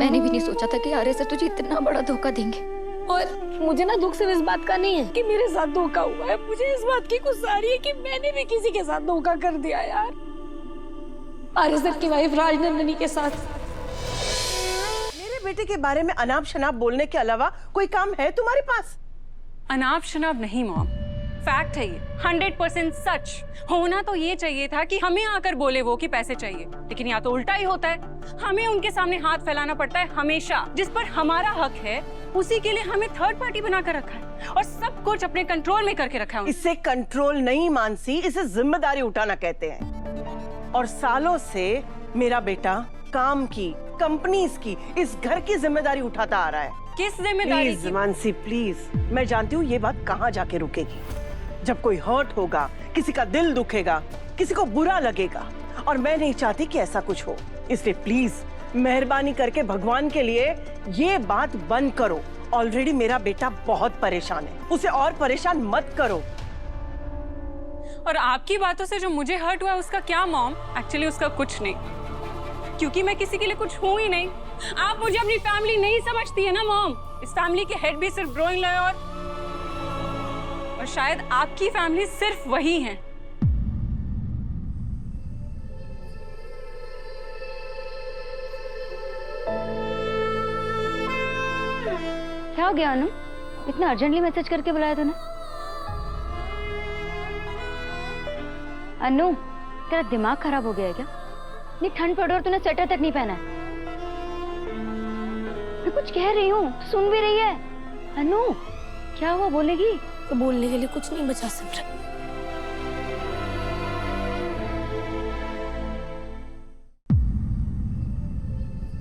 मैंने भी नहीं सोचा था कि आर्य सर तुझे इतना बड़ा धोखा देंगे। और मुझे ना दुख सिर्फ इस बात का नहीं है कि मेरे साथ धोखा हुआ है, मुझे इस बात की गुस्सारी है कि मैंने भी किसी के साथ धोखा कर दिया यार। आर्य सर की वाइफ राजनंदिनी के साथ। मेरे बेटे के बारे में अनाप शनाप बोलने के अलावा कोई काम है तुम्हारे पास? अनाप शनाप नहीं मॉम, फैक्ट है ये, 100% सच। होना तो ये चाहिए था कि हमें आकर बोले वो कि पैसे चाहिए, लेकिन यहाँ तो उल्टा ही होता है। हमें उनके सामने हाथ फैलाना पड़ता है हमेशा। जिस पर हमारा हक है उसी के लिए हमें थर्ड पार्टी बनाकर रखा है और सब कुछ अपने कंट्रोल में करके रखा है। इसे कंट्रोल नहीं मानसी, इसे जिम्मेदारी उठाना कहते हैं। और सालों से मेरा बेटा काम की, कंपनीज की, इस घर की जिम्मेदारी उठाता आ रहा है। किस जिम्मेदारी प्लीज मानसी प्लीज, मैं जानती हूँ ये बात कहाँ जाके रुकेगी। जब कोई हर्ट होगा, किसी का दिल दुखेगा, किसी को बुरा लगेगा, और मैं नहीं चाहती कि ऐसा कुछ हो। इसलिए प्लीज मेहरबानी करके भगवान के लिए ये बात बंद करो। ऑलरेडी मेरा बेटा बहुत परेशान है, उसे और परेशान मत करो। और आपकी बातों से जो मुझे हर्ट हुआ उसका क्या मॉम? एक्चुअली उसका कुछ नहीं, क्योंकि मैं किसी के लिए कुछ हूं ही नहीं। आप मुझे अपनी फैमिली नहीं समझती है ना मॉम। इस फैमिली के हेड भी सिर्फ ग्रोइंग लॉयर और शायद आपकी फैमिली सिर्फ वही है। क्या हो गया अनु, इतना अर्जेंटली मैसेज करके बुलाया तूने? अनु, तेरा दिमाग खराब हो गया है क्या? इतनी ठंड पड़ और तूने स्वेटर तक नहीं पहना है। मैं कुछ कह रही हूँ, सुन भी रही है। अनु, क्या हुआ, बोलेगी? तो बोलने के लिए कुछ नहीं बचा सिमरन।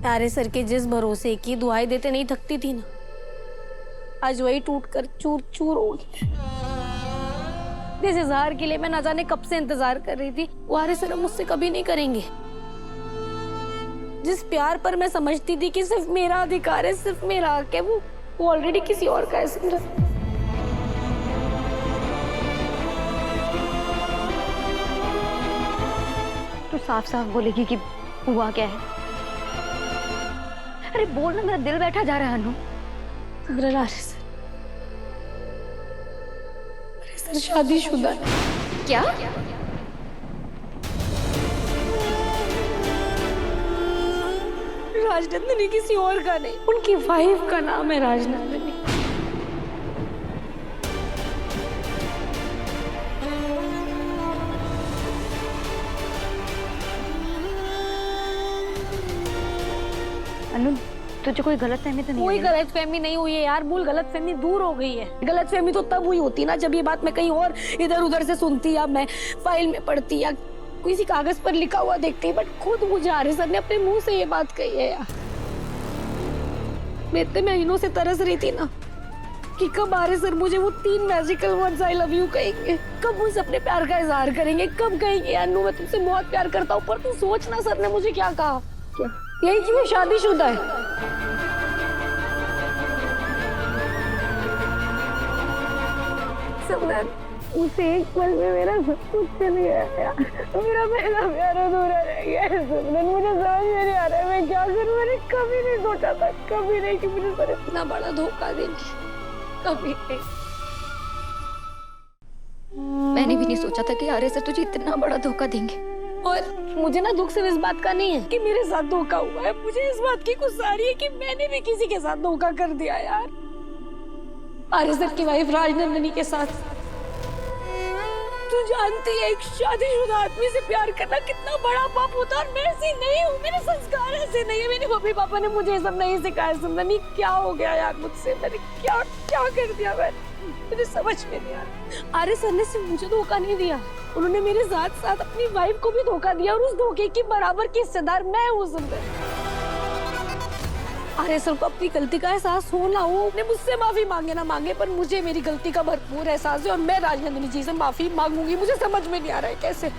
आर्य सर के जिस भरोसे की दुआएं देते नहीं थकती थी ना, आज वही टूटकर चूर चूर हो गई। जिस इजहार के लिए मैं ना जाने कब से इंतजार कर रही थी, वो आर्य सर मुझसे कभी नहीं करेंगे। जिस प्यार पर मैं समझती थी कि सिर्फ मेरा अधिकार है, सिर्फ मेरा हक है, वो ऑलरेडी किसी और का है सिमरन। तू साफ साफ बोलेगी कि हुआ क्या है? अरे बोल ना, मेरा दिल बैठा जा रहा है अनु। सिमरन, आर्य सर शादीशुदा है। क्या? राजनंदिनी किसी और का नहीं, उनकी वाइफ का नाम है राजनंदिनी। अनु, तुझे कोई गलतफहमी तो नहीं? कोई गलतफहमी नहीं हुई है यार, भूल गलतफहमी दूर हो गई है। गलतफहमी तो तब हुई होती ना जब ये बात मैं कहीं और इधर उधर से सुनती या मैं फाइल में पढ़ती या किसी कागज पर लिखा हुआ देखती, बट खुद मुझे आर्य सर ने अपने मुंह से ये बात कही है यार। मैं इतने महीनों से तरस रही थी ना कि कब आर्य सर मुझे वो 3 magical words I love you कहेंगे, कब मुझसे अपने प्यार का इजहार करेंगे, कब कहेंगे अनु मैं तुमसे बहुत प्यार करता हूँ। पर तू सोच ना, सर ने मुझे क्या कहा? क्या यही कि वो शादीशुदा है। सिमरन, उसे एक पल में मेरा सब कुछ चल गया यार। मेरा पहला प्यार अधूरा रह गया है सिमरन, मुझे समझ में नहीं आ रहा है मैं क्या करूं। मैंने कभी नहीं सोचा था, कभी नहीं, कि मुझे सर इतना बड़ा धोखा देंगे, कभी नहीं। मैंने भी नहीं सोचा था कि आर्य सर तुझे इतना बड़ा धोखा देंगे। और मुझे ना दुख सिर्फ इस बात का नहीं है कि मेरे साथ धोखा हुआ है, मुझे इस बात की गुस्सारी है कि मैंने भी किसी के साथ धोखा कर दिया यार। आर्य सर की वाइफ राजनंदिनी के साथ। तू जानती है एक शादीशुदा आदमी से प्यार करना कितना बड़ा पाप होता है, और मैं ऐसी नहीं हूँ, मेरे संस्कार ऐसे नहीं है। मेरे मम्मी पापा ने मुझे ये सब नहीं सिखाया। सिमरन, क्या हो गया यार मुझसे? मैंने क्या क्या कर दिया? मुझे समझ में नहीं आ रहा। आर्य सर ने सिर्फ मुझे धोखा नहीं दिया, उन्होंने मेरे साथ साथ अपनी वाइफ को भी धोखा दिया, और उस धोखे की बराबर की हिस्सेदार मैं हूँ सिमरन। आर्य सर को अपनी गलती का एहसास हो ना हो, उन्हें मुझसे माफी मांगे ना मांगे, पर मुझे मेरी गलती का भरपूर एहसास है और मैं राजनंदिनी जी से माफी मांगूंगी। मुझे समझ में नहीं आ रहा है कैसे।